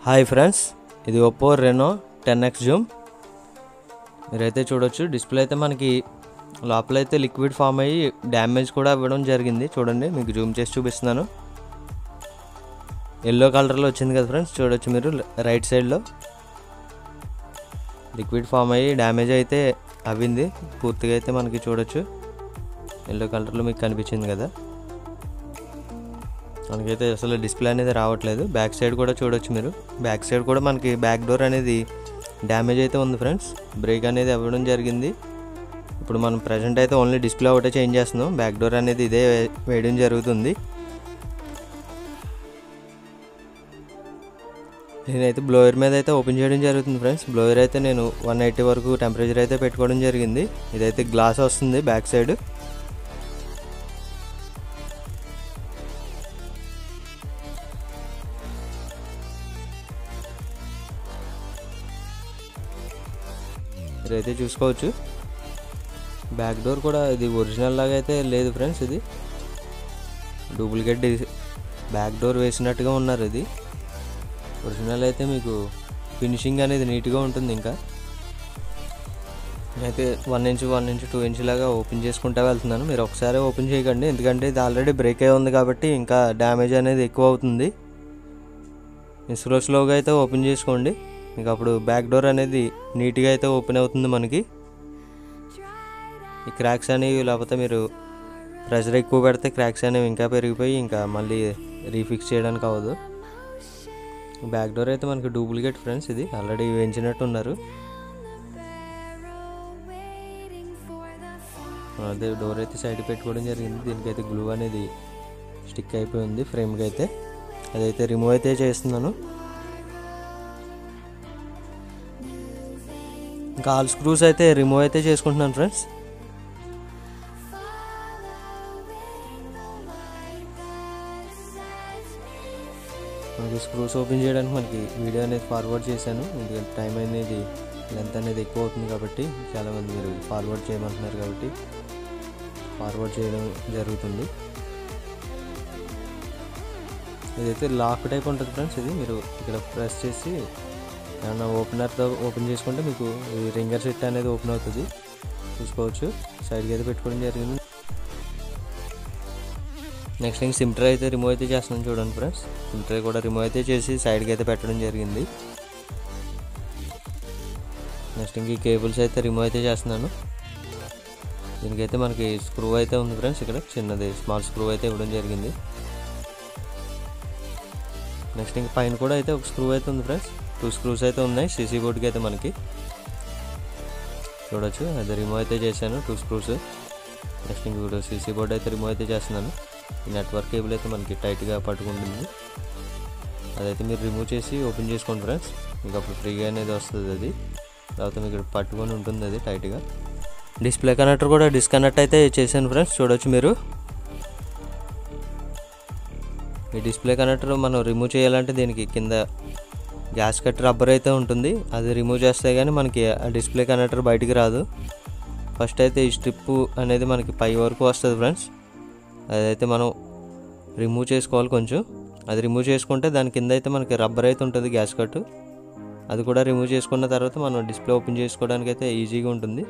Hi friends, ఇది Oppo Reno 10X Zoom. మీరైతే చూడొచ్చు, డిస్ప్లే అయితే మనకి లోపలైతే లిక్విడ్ ఫామ్ అయ్యి డ్యామేజ్ కూడా అవ్వడం జరిగింది. చూడండి, మీకు జూమ్ చేసి చూపిస్తున్నాను. ఎల్లో కలర్లో వచ్చింది కదా ఫ్రెండ్స్, చూడొచ్చు మీరు రైట్ సైడ్లో లిక్విడ్ ఫామ్ అయ్యి డ్యామేజ్ అయితే అవ్వింది. పూర్తిగా అయితే మనకి చూడొచ్చు, ఎల్లో కలర్లో మీకు కనిపించింది కదా. మనకైతే అసలు డిస్ప్లే అనేది రావట్లేదు. బ్యాక్ సైడ్ కూడా చూడొచ్చు మీరు, బ్యాక్ సైడ్ కూడా మనకి బ్యాక్ డోర్ అనేది డ్యామేజ్ అయితే ఉంది ఫ్రెండ్స్. బ్రేక్ అనేది అవ్వడం జరిగింది. ఇప్పుడు మనం ప్రజెంట్ అయితే ఓన్లీ డిస్ప్లే ఒకటే చేంజ్ చేస్తున్నాం, బ్యాక్ డోర్ అనేది ఇదే వేయడం జరుగుతుంది. నేనైతే బ్లోయర్ మీద అయితే ఓపెన్ చేయడం జరుగుతుంది ఫ్రెండ్స్. బ్లోయర్ అయితే నేను 180 వరకు టెంపరేచర్ అయితే పెట్టుకోవడం జరిగింది. ఇదైతే గ్లాస్ వస్తుంది బ్యాక్ సైడ్. ఇదైతే చూసుకోవచ్చు, బ్యాక్ డోర్ కూడా ఇది ఒరిజినల్ లాగా అయితే లేదు ఫ్రెండ్స్. ఇది డూప్లికేట్ బ్యాక్ డోర్ వేసినట్టుగా ఉన్నారు. ఇది ఒరిజినల్ అయితే మీకు ఫినిషింగ్ అనేది నీట్గా ఉంటుంది. ఇంకా నేనైతే 1 ఇంచ్ 2 ఇంచ్ లాగా ఓపెన్ చేసుకుంటూ వెళ్తున్నాను. మీరు ఒకసారి ఓపెన్ చేయకండి, ఎందుకంటే ఇది ఆల్రెడీ బ్రేక్ అయి ఉంది కాబట్టి ఇంకా డ్యామేజ్ అనేది ఎక్కువ అవుతుంది. స్లోగా అయితే ఓపెన్ చేసుకోండి, మీకు అప్పుడు బ్యాక్ డోర్ అనేది నీట్గా అయితే ఓపెన్ అవుతుంది. మనకి ఈ క్రాక్స్ అనేవి, లేకపోతే మీరు ప్రెషర్ ఎక్కువ పెడితే క్రాక్స్ అనేవి ఇంకా పెరిగిపోయి ఇంకా మళ్ళీ రీఫిక్స్ చేయడానికి అవ్వదు. బ్యాక్ డోర్ అయితే మనకి డూప్లికేట్ ఫ్రెండ్స్, ఇది ఆల్రెడీ వేయించినట్టు ఉన్నారు. అదే డోర్ అయితే సైడ్ పెట్టుకోవడం జరిగింది. దీనికైతే గ్లూ అనేది స్టిక్ అయిపోయింది ఫ్రేమ్కి అయితే. అదైతే రిమూవ్ అయితే చేస్తున్నాను. ఇంకా ఆల్ స్క్రూస్ అయితే రిమూవ్ అయితే చేసుకుంటున్నాను ఫ్రెండ్స్. మనకి స్క్రూస్ ఓపెన్ చేయడానికి మనకి వీడియో అనేది ఫార్వర్డ్ చేశాను, ఎందుకంటే టైం అనేది లెంత్ అనేది ఎక్కువ అవుతుంది కాబట్టి చాలామంది మీరు ఫార్వర్డ్ చేయమంటున్నారు కాబట్టి ఫార్వర్డ్ చేయడం జరుగుతుంది. ఇదైతే లాక్ టైప్ ఉంటుంది ఫ్రెండ్స్. ఇది మీరు ఇక్కడ ప్రెస్ చేసి ఏమన్నా ఓపెనర్తో ఓపెన్ చేసుకుంటే మీకు ఈ రింగర్ సెట్ అనేది ఓపెన్ అవుతుంది. చూసుకోవచ్చు, సైడ్కి అయితే పెట్టుకోవడం జరిగింది. నెక్స్ట్ ఇంక సిమ్ ట్రే అయితే రిమూవ్ అయితే చేస్తున్నాను. చూడండి ఫ్రెండ్స్, సిమ్ ట్రే కూడా రిమూవ్ అయితే చేసి సైడ్కి అయితే పెట్టడం జరిగింది. నెక్స్ట్ ఇంక ఈ కేబుల్స్ అయితే రిమూవ్ అయితే చేస్తున్నాను. దీనికైతే మనకి స్క్రూ అయితే ఉంది ఫ్రెండ్స్, ఇక్కడ చిన్నది స్మాల్ స్క్రూ అయితే ఇవ్వడం జరిగింది. నెక్స్ట్ ఇంక పైన కూడా అయితే ఒక స్క్రూ అయితే ఉంది ఫ్రెండ్స్. 2 స్క్రూస్ అయితే ఉన్నాయి సీసీ బోర్డ్కి అయితే మనకి చూడొచ్చు. అది రిమూవ్ అయితే చేశాను 2 స్క్రూస్. నెక్స్ట్ ఇంక ఇప్పుడు సీసీ బోర్డ్ అయితే రిమూవ్ అయితే చేస్తున్నాను. ఈ నెట్వర్క్ కేబుల్ అయితే మనకి టైట్గా పట్టుకుంటుంది. అదైతే మీరు రిమూవ్ చేసి ఓపెన్ చేసుకోండి ఫ్రెండ్స్, మీకు అప్పుడు ఫ్రీగా అనేది వస్తుంది. అది తర్వాత మీకు పట్టుకొని ఉంటుంది అది టైట్గా. డిస్ప్లే కనెక్టర్ కూడా డిస్కనెక్ట్ అయితే చేశాను ఫ్రెండ్స్. చూడొచ్చు మీరు, ఈ డిస్ప్లే కనెక్టర్ మనం రిమూవ్ చేయాలంటే దీనికి కింద గ్యాస్ కట్ రబ్బర్ అయితే ఉంటుంది, అది రిమూవ్ చేస్తే కానీ మనకి ఆ డిస్ప్లే కనెక్టర్ బయటికి రాదు. ఫస్ట్ అయితే ఈ స్ట్రిప్ అనేది మనకి పై వరకు వస్తుంది ఫ్రెండ్స్, అదైతే మనం రిమూవ్ చేసుకోవాలి కొంచెం. అది రిమూవ్ చేసుకుంటే దాని కింద అయితే మనకి రబ్బర్ అయితే ఉంటుంది గ్యాస్ కట్, అది కూడా రిమూవ్ చేసుకున్న తర్వాత మనం డిస్ప్లే ఓపెన్ చేసుకోవడానికి అయితే ఈజీగా ఉంటుంది.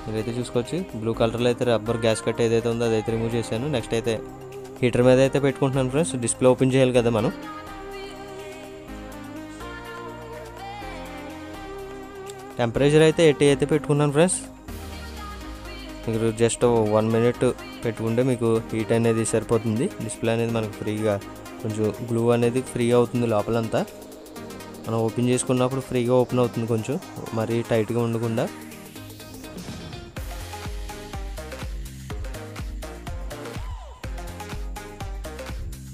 మీరైతే చూసుకోవచ్చు, బ్లూ కలర్లో అయితే రబ్బర్ గ్యాస్ కట్ ఏదైతే ఉందో అదైతే రిమూవ్ చేశాను. నెక్స్ట్ అయితే హీటర్ మీద అయితే పెట్టుకుంటున్నాను ఫ్రెండ్స్, డిస్ప్లే ఓపెన్ చేయాలి కదా మనం. టెంపరేచర్ అయితే 80 అయితే పెట్టుకున్నాను ఫ్రెండ్స్. మీరు జస్ట్ 1 మినిట్ పెట్టుకుంటే మీకు హీట్ అనేది సరిపోతుంది. డిస్ప్లే అనేది మనకు ఫ్రీగా కొంచెం గ్లూ అనేది ఫ్రీగా అవుతుంది లోపలంతా. మనం ఓపెన్ చేసుకున్నప్పుడు ఫ్రీగా ఓపెన్ అవుతుంది, కొంచెం మరీ టైట్గా ఉండకుండా.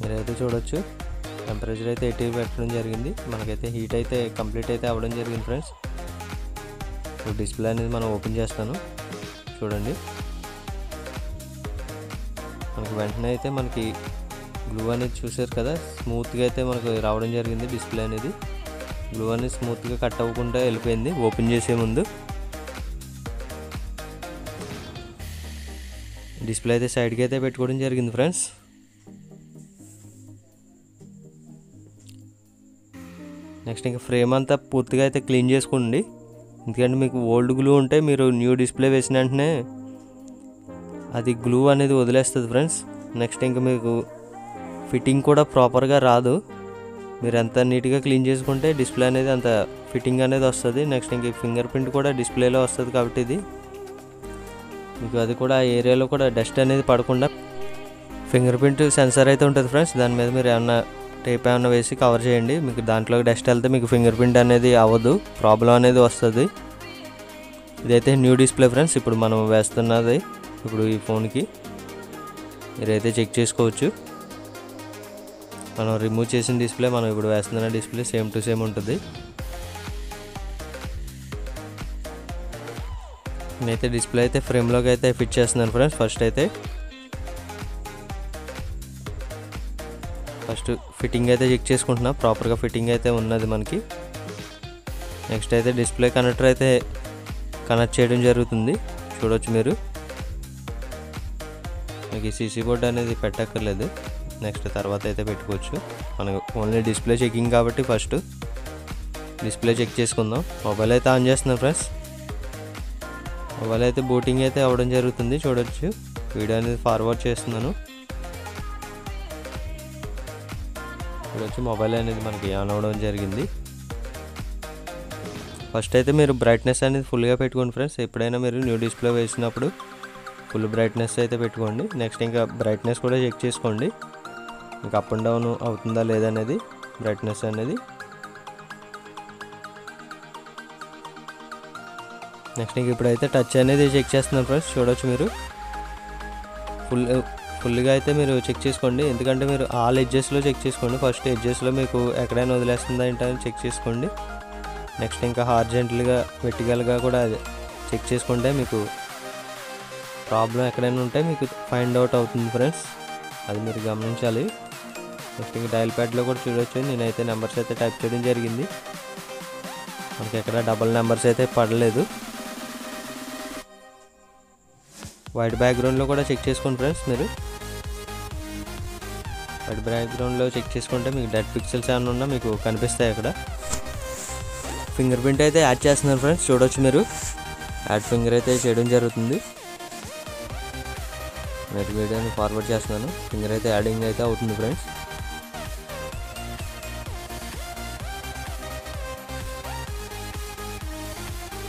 మీరైతే చూడొచ్చు, టెంపరేచర్ అయితే 80 పెట్టడం జరిగింది. మనకైతే హీట్ అయితే కంప్లీట్ అయితే అవ్వడం జరిగింది ఫ్రెండ్స్. ఇప్పుడు డిస్ప్లే అనేది మనం ఓపెన్ చేస్తాను. చూడండి, మనకి వెంటనే అయితే మనకి గ్లూ అనేది చూసారు కదా, స్మూత్గా అయితే మనకు రావడం జరిగింది. డిస్ప్లే అనేది గ్లూ అనేది స్మూత్గా కట్ అవ్వకుండా వెళ్ళిపోయింది ఓపెన్ చేసే ముందు. డిస్ప్లే అయితే సైడ్కి అయితే పెట్టుకోవడం జరిగింది ఫ్రెండ్స్. నెక్స్ట్ ఇంకా ఫ్రేమ్ అంతా పూర్తిగా అయితే క్లీన్ చేసుకోండి, ఎందుకంటే మీకు ఓల్డ్ గ్లూ ఉంటే మీరు న్యూ డిస్ప్లే వేసిన వెంటనే అది గ్లూ అనేది వదిలేస్తుంది ఫ్రెండ్స్. నెక్స్ట్ ఇంకా మీకు ఫిట్టింగ్ కూడా ప్రాపర్గా రాదు. మీరు ఎంత నీట్గా క్లీన్ చేసుకుంటే డిస్ప్లే అనేది అంత ఫిట్టింగ్ అనేది వస్తుంది. నెక్స్ట్ ఇంక ఫింగర్ ప్రింట్ కూడా డిస్ప్లేలో వస్తుంది కాబట్టి ఇది మీకు అది కూడా ఏరియాలో కూడా డస్ట్ అనేది పడకుండా ఫింగర్ ప్రింట్ సెన్సార్ అయితే ఉంటుంది ఫ్రెండ్స్. దాని మీద మీరు ఏమన్నా టేప్ ఏమన్నా వేసి కవర్ చేయండి. మీకు దాంట్లో డస్ట్ వెళ్తే మీకు ఫింగర్ ప్రింట్ అనేది అవ్వదు, ప్రాబ్లం అనేది వస్తుంది. ఇదైతే న్యూ డిస్ప్లే ఫ్రెండ్స్, ఇప్పుడు మనం వేస్తున్నది ఇప్పుడు ఈ ఫోన్కి మీరైతే చెక్ చేసుకోవచ్చు. మనం రిమూవ్ చేసిన డిస్ప్లే మనం ఇప్పుడు వేస్తున్న డిస్ప్లే సేమ్ టు సేమ్ ఉంటుంది. నేనైతే డిస్ప్లే అయితే ఫ్రేమ్లోకి అయితే ఫిట్ చేస్తున్నాను ఫ్రెండ్స్. ఫస్ట్ ఫిట్టింగ్ అయితే చెక్ చేసుకుంటున్నా, ప్రాపర్గా ఫిట్టింగ్ అయితే ఉన్నది మనకి. నెక్స్ట్ అయితే డిస్ప్లే కనెక్టర్ అయితే కనెక్ట్ చేయడం జరుగుతుంది, చూడవచ్చు మీరు. మీకు ఈ సీసీ బోర్డ్ అనేది పెట్టక్కర్లేదు, నెక్స్ట్ తర్వాత అయితే పెట్టుకోవచ్చు. మనకు ఓన్లీ డిస్ప్లే చెకింగ్ కాబట్టి ఫస్ట్ డిస్ప్లే చెక్ చేసుకుందాం. మొబైల్ అయితే ఆన్ చేస్తున్నాం ఫ్రెండ్స్. మొబైల్ అయితే బూటింగ్ అయితే అవ్వడం జరుగుతుంది, చూడవచ్చు. వీడియో అనేది ఫార్వర్డ్ చేస్తున్నాను, చూడవచ్చు. మొబైల్ అనేది మనకి ఆన్ అవ్వడం జరిగింది. ఫస్ట్ అయితే మీరు బ్రైట్నెస్ అనేది ఫుల్గా పెట్టుకోండి ఫ్రెండ్స్. ఎప్పుడైనా మీరు న్యూ డిస్ప్లే వేసినప్పుడు ఫుల్ బ్రైట్నెస్ అయితే పెట్టుకోండి. నెక్స్ట్ ఇంకా బ్రైట్నెస్ కూడా చెక్ చేసుకోండి, ఇంకా అప్ అండ్ డౌన్ అవుతుందా లేదనేది బ్రైట్నెస్ అనేది. నెక్స్ట్ ఇంక ఇప్పుడైతే టచ్ అనేది చెక్ చేస్తున్నాను ఫ్రెండ్స్, చూడవచ్చు మీరు. ఫుల్గా అయితే మీరు చెక్ చేసుకోండి, ఎందుకంటే మీరు ఆల్ ఎడ్జెస్లో చెక్ చేసుకోండి. ఫస్ట్ ఎడ్జెస్లో మీకు ఎక్కడైనా వదిలేస్తుందా ఏంటని చెక్ చేసుకోండి. నెక్స్ట్ ఇంకా హార్జెంటల్గా వెర్టికల్గా కూడా చెక్ చేసుకుంటే మీకు ప్రాబ్లం ఎక్కడైనా ఉంటే మీకు ఫైండ్ అవుట్ అవుతుంది ఫ్రెండ్స్, అది మీరు గమనించాలి. నెక్స్ట్ ఇంకా డయల్ ప్యాడ్లో కూడా చూడవచ్చు, నేనైతే నెంబర్స్ అయితే టైప్ చేయడం జరిగింది. మనకి ఎక్కడ డబల్ నెంబర్స్ అయితే పడలేదు. వైట్ బ్యాక్గ్రౌండ్లో కూడా చెక్ చేసుకోండి ఫ్రెండ్స్. మీరు వైట్ బ్యాక్గ్రౌండ్లో చెక్ చేసుకుంటే మీకు డెడ్ పిక్సెల్స్ ఏమైనా ఉన్నా మీకు కనిపిస్తాయి అక్కడ. ఫింగర్ ప్రింట్ అయితే యాడ్ చేస్తున్నారు ఫ్రెండ్స్, చూడవచ్చు మీరు. యాడ్ ఫింగర్ అయితే చేయడం జరుగుతుంది. నేను వీడియోని ఫార్వర్డ్ చేస్తున్నాను, ఫింగర్ అయితే యాడింగ్ అయితే అవుతుంది ఫ్రెండ్స్.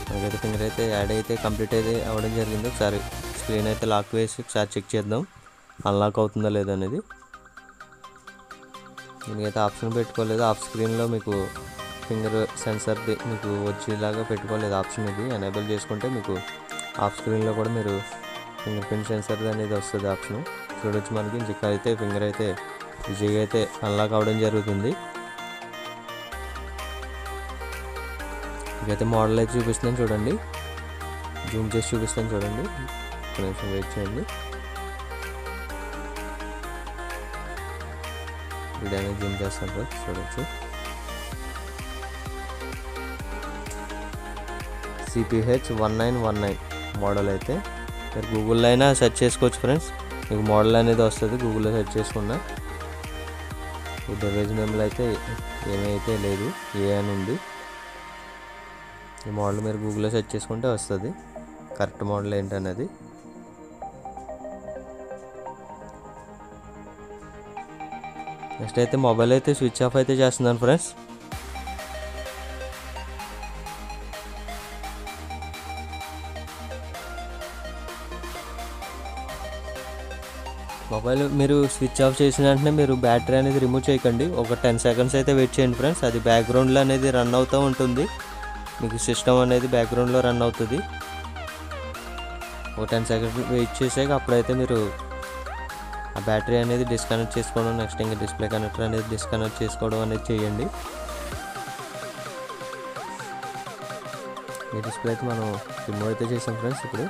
మనకైతే ఫింగర్ అయితే యాడ్ అయితే కంప్లీట్ అయితే అవ్వడం జరిగింది. ఒకసారి స్క్రీన్ అయితే లాక్ వేసి ఒకసారి చెక్ చేద్దాం అన్లాక్ అవుతుందా లేదా అనేది. దీనికైతే ఆప్షన్ పెట్టుకోలేదు, ఆఫ్ స్క్రీన్లో మీకు ఫింగర్ సెన్సర్ది మీకు వచ్చేలాగా పెట్టుకోలేదు ఆప్షన్. ఇది ఎనేబుల్ చేసుకుంటే మీకు ఆఫ్ స్క్రీన్లో కూడా మీరు ఫింగర్ ప్రింట్ సెన్సర్ది అనేది వస్తుంది ఆప్షన్, చూడవచ్చు. మనకి ఇంకా అయితే ఫింగర్ అయితే ఈజీగా అయితే అన్లాక్ అవ్వడం జరుగుతుంది. ఇకైతే మోడల్ అయితే చూపిస్తున్నాను చూడండి, జూమ్ చేసి చూపిస్తాను చూడండి. కొంచెం వెయిట్ చేయండి, వీడియో అనేది జూమ్ చేస్తాను చూడవచ్చు. CPH1919 మోడల్ అయితే మీరు గూగుల్లో అయినా సెర్చ్ చేసుకోవచ్చు ఫ్రెండ్స్, మీకు మోడల్ అనేది వస్తుంది. గూగుల్లో సెర్చ్ చేసుకున్నా ఈ డివైస్ నేమ్లో అయితే ఏమైతే లేదు, ఏ అని ఉంది. ఈ మోడల్ మీరు గూగుల్లో సెర్చ్ చేసుకుంటే వస్తుంది కరెక్ట్ మోడల్ ఏంటనేది. నెక్స్ట్ అయితే మొబైల్ అయితే స్విచ్ ఆఫ్ అయితే చేస్తున్నాను ఫ్రెండ్స్. మొబైల్ మీరు స్విచ్ ఆఫ్ చేసిన వెంటనే మీరు బ్యాటరీ అనేది రిమూవ్ చేయకండి, ఒక 10 సెకండ్స్ అయితే వెయిట్ చేయండి ఫ్రెండ్స్. అది బ్యాక్గ్రౌండ్లో అనేది రన్ అవుతూ ఉంటుంది, మీకు సిస్టమ్ అనేది బ్యాక్గ్రౌండ్లో రన్ అవుతుంది. ఒక 10 సెకండ్స్ వెయిట్ చేసాక అప్పుడైతే మీరు ఆ బ్యాటరీ అనేది డిస్కనెక్ట్ చేసుకోవడం, నెక్స్ట్ ఇంకా డిస్ప్లే కనెక్టర్ అనేది డిస్కనెక్ట్ చేసుకోవడం అనేది చేయండి. ఈ డిస్ప్లే అయితే మనం రిమూవ్ అయితే చేసాం ఫ్రెండ్స్. ఇప్పుడు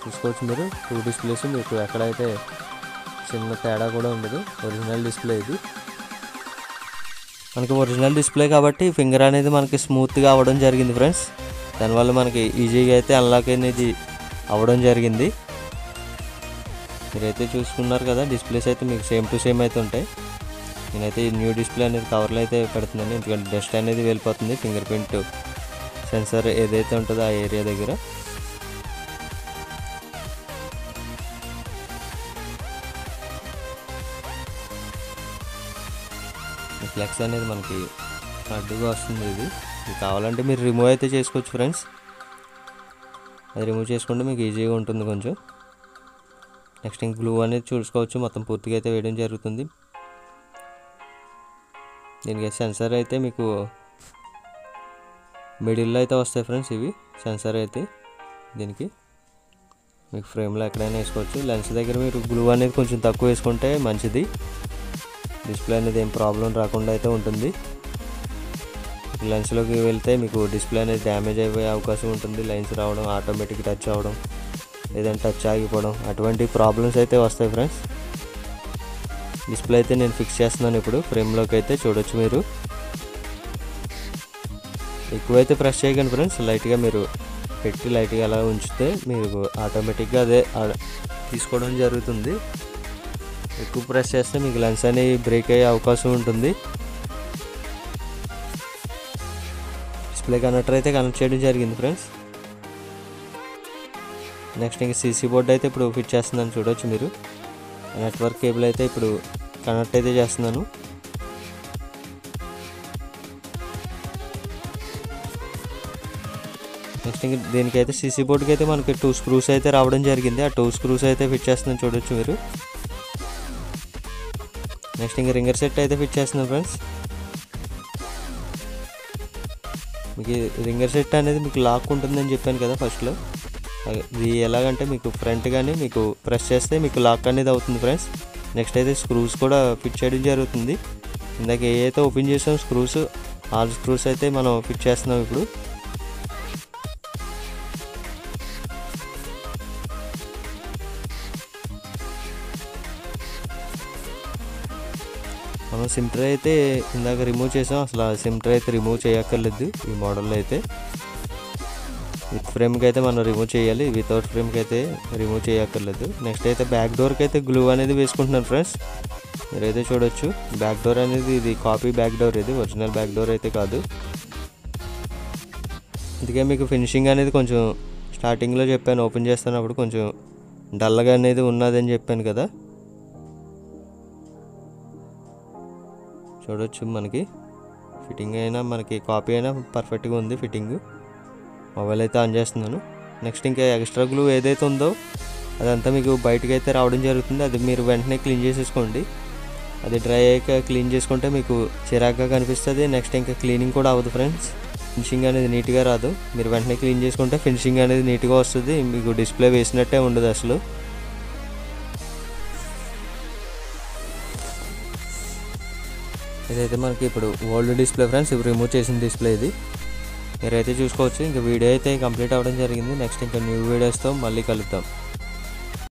చూసుకోవచ్చు మీరు 2 డిస్ప్లేస్, మీకు ఎక్కడైతే చిన్న తేడా కూడా ఉండదు. ఒరిజినల్ డిస్ప్లే ఇది మనకి, ఒరిజినల్ డిస్ప్లే కాబట్టి ఫింగర్ అనేది మనకి స్మూత్గా అవ్వడం జరిగింది ఫ్రెండ్స్. దానివల్ల మనకి ఈజీగా అయితే అన్లాక్ అనేది అవ్వడం జరిగింది. మీరైతే చూసుకున్నారు కదా, డిస్ప్లేస్ అయితే మీకు సేమ్ టు సేమ్ అయితే ఉంటాయి. నేనైతే ఈ న్యూ డిస్ప్లే అనేది కవర్లో అయితే పెడుతున్నాను, ఎందుకంటే డస్ట్ అనేది వెళ్ళిపోతుంది ఫింగర్ ప్రింట్ సెన్సార్ ఏదైతే ఉంటుందో ఆ ఏరియా దగ్గర. ఫ్లెక్స్ అనేది మనకి అడ్డుగా వస్తుంది. ఇది కావాలంటే మీరు రిమూవ్ అయితే చేసుకోవచ్చు ఫ్రెండ్స్. అది రిమూవ్ చేసుకుంటే మీకు ఈజీగా ఉంటుంది కొంచెం. నెక్స్ట్ ఇంక గ్లూ అనేది చూసుకోవచ్చు, మొత్తం పూర్తిగా అయితే వేయడం జరుగుతుంది. దీనికి సెన్సార్ అయితే మీకు మిడిల్లో అయితే వస్తాయి ఫ్రెండ్స్. ఇవి సెన్సార్ అయితే దీనికి మీకు ఫ్రేమ్లో ఎక్కడైనా వేసుకోవచ్చు. లెన్స్ దగ్గర మీరు గ్లూ అనేది కొంచెం తక్కువ వేసుకుంటే మంచిది, డిస్ప్లే అనేది ఏం ప్రాబ్లం రాకుండా అయితే ఉంటుంది. లెన్స్లోకి వెళ్తే మీకు డిస్ప్లే అనేది డ్యామేజ్ అయిపోయే అవకాశం ఉంటుంది, లైన్స్ రావడం, ఆటోమేటిక్ టచ్ అవ్వడం, లేదంటే టచ్ ఆగిపోవడం, అటువంటి ప్రాబ్లమ్స్ అయితే వస్తాయి ఫ్రెండ్స్. డిస్ప్లే అయితే నేను ఫిక్స్ చేస్తున్నాను ఇప్పుడు. ఫ్రేమ్లోకి అయితే చూడొచ్చు మీరు. ఎక్కువైతే ప్రెస్ చేయకండి ఫ్రెండ్స్, లైట్గా మీరు పెట్టి లైట్గా అలా ఉంచితే మీరు ఆటోమేటిక్గా అదే తీసుకోవడం జరుగుతుంది. ఎక్కువ ప్రెస్ చేస్తే మీకు లెన్స్ అనేవి బ్రేక్ అయ్యే అవకాశం ఉంటుంది. డిస్ప్లే కనెక్టర్ అయితే కనెక్ట్ చేయడం జరిగింది ఫ్రెండ్స్. నెక్స్ట్ ఇంకా సీసీ బోర్డ్ అయితే ఇప్పుడు ఫిట్ చేస్తున్నాను చూడవచ్చు మీరు. నెట్వర్క్ కేబుల్ అయితే ఇప్పుడు కనెక్ట్ అయితే చేస్తున్నాను. నెక్స్ట్ ఇంక దీనికైతే సీసీ బోర్డ్కి అయితే మనకి 2 స్క్రూస్ అయితే రావడం జరిగింది. ఆ 2 స్క్రూస్ అయితే ఫిట్ చేస్తున్నాను చూడొచ్చు మీరు. నెక్స్ట్ ఇంక రింగర్ సెట్ అయితే ఫిట్ చేస్తున్నాను ఫ్రెండ్స్. మీకు రింగర్ సెట్ అనేది మీకు లాక్ ఉంటుందని చెప్పాను కదా ఫస్ట్లో. ఇది ఎలాగంటే మీకు ఫ్రంట్ కానీ మీకు ప్రెస్ చేస్తే మీకు లాక్ అనేది అవుతుంది ఫ్రెండ్స్. నెక్స్ట్ అయితే స్క్రూస్ కూడా ఫిట్ చేయడం జరుగుతుంది. ఇందాక ఏ అయితే ఓపెన్ చేసాం స్క్రూస్, ఆల్ స్క్రూస్ అయితే మనం ఫిట్ చేస్తున్నాం ఇప్పుడు. మనం సిమ్ ట్రే అయితే ఇందాక రిమూవ్ చేసాం, అసలు ఆ సిమ్ ట్రే అయితే రిమూవ్ చేయక్కర్లేదు ఈ మోడల్లో అయితే. విత్ ఫ్రేమ్కి అయితే మనం రిమూవ్ చేయాలి, వితౌట్ ఫ్రేమ్కి అయితే రిమూవ్ చేయక్కర్లేదు. నెక్స్ట్ అయితే బ్యాక్ డోర్కి అయితే గ్లూ అనేది వేసుకుంటున్నాను ఫ్రెండ్స్. మీరైతే చూడొచ్చు బ్యాక్ డోర్ అనేది ఇది కాపీ బ్యాక్ డోర్, ఇది ఒరిజినల్ బ్యాక్ డోర్ అయితే కాదు. అందుకే మీకు ఫినిషింగ్ అనేది కొంచెం స్టార్టింగ్లో చెప్పాను, ఓపెన్ చేస్తున్నప్పుడు కొంచెం డల్గా అనేది ఉన్నదని చెప్పాను కదా. చూడొచ్చు మనకి ఫిట్టింగ్ అయినా మనకి కాపీ అయినా పర్ఫెక్ట్గా ఉంది ఫిట్టింగ్. మొబైల్ అయితే ఆన్ చేస్తున్నాను. నెక్స్ట్ ఇంకా ఎక్స్ట్రా గ్లూ ఏదైతే ఉందో అదంతా మీకు బయటకు అయితే రావడం జరుగుతుంది. అది మీరు వెంటనే క్లీన్ చేసేసుకోండి. అది డ్రై అయ్యాక క్లీన్ చేసుకుంటే మీకు చిరాగ్గా కనిపిస్తుంది. నెక్స్ట్ ఇంకా క్లీనింగ్ కూడా అవ్వదు ఫ్రెండ్స్, ఫినిషింగ్ అనేది నీట్గా రాదు. మీరు వెంటనే క్లీన్ చేసుకుంటే ఫినిషింగ్ అనేది నీట్గా వస్తుంది, మీకు డిస్ప్లే వేసినట్టే ఉండదు అసలు. ఇదైతే మనకి ఇప్పుడు ఓల్డ్ డిస్ప్లే ఫ్రెండ్స్, ఇప్పుడు రిమూవ్ చేసిన డిస్ప్లే ఇది. మీరైతే చూసుకోవచ్చు. ఇంకా వీడియో అయితే కంప్లీట్ అవ్వడం జరిగింది. నెక్స్ట్ ఇంకా న్యూ వీడియోస్తో మళ్ళీ కలుద్దాం.